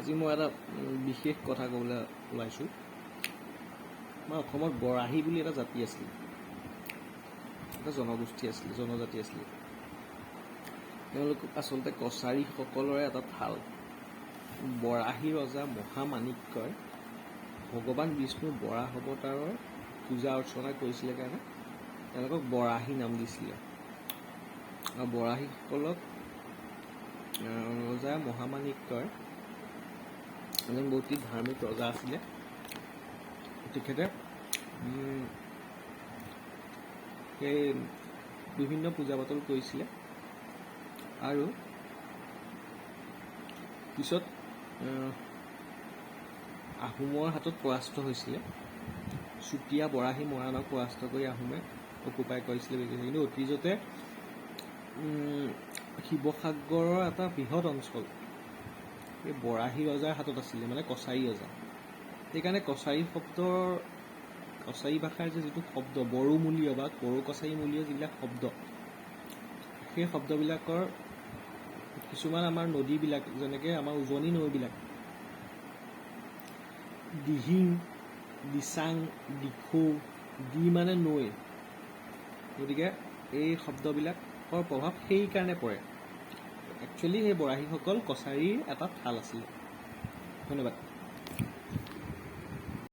আজি মই এটা বিশেষ কথা ক'বলৈ ওলাইছোঁ। আমাৰ অসমত বৰাহী বুলি এটা জাতি আছিল, এটা জনগোষ্ঠী আছিল, জনজাতি আছিল। তেওঁলোক আচলতে কছাৰীসকলৰে এটা ঠাল। বৰাহী ৰজা মহামাণিক্যই ভগৱান বিষ্ণু বৰাহ অৱতাৰৰ পূজা অৰ্চনা কৰিছিলে কাৰণে তেওঁলোকক বৰাহী নাম দিছিলে। আৰু বৰাহীসকলক ৰজা মহামাণিক্যই এজন অতি ধাৰ্মিক ৰজা আছিলে। তেখেতে সেই বিভিন্ন পূজা পাতল কৰিছিলে আৰু পিছত আহোমৰ হাতত পৰাস্ত হৈছিলে। চুতীয়া বৰাহী মৰাণক পৰাস্ত কৰি আহোমে অকুপাই কৰিছিলে। কিন্তু অতীজতে শিৱসাগৰৰ এটা বৃহৎ অঞ্চল এই বৰাহী ৰজাৰ হাতত আছিলে, মানে কছাৰী ৰজা। সেইকাৰণে কছাৰী ভাষাৰ যিটো শব্দ বড়োমূলীয় বা বড়ো কছাৰী মূলীয় যিবিলাক শব্দ, সেই শব্দবিলাকৰ কিছুমান আমাৰ নদীবিলাক, যেনেকৈ আমাৰ উজনি নৈবিলাক দিহিং, দিচাং, দিখৌ, দি মানে নৈ, গতিকে এই শব্দবিলাকৰ প্ৰভাৱ সেইকাৰণে পৰে। একচুৱেলি সেই বৰাহীসকল কছাৰীৰ এটা ঠাল আছিলে। ধন্যবাদ।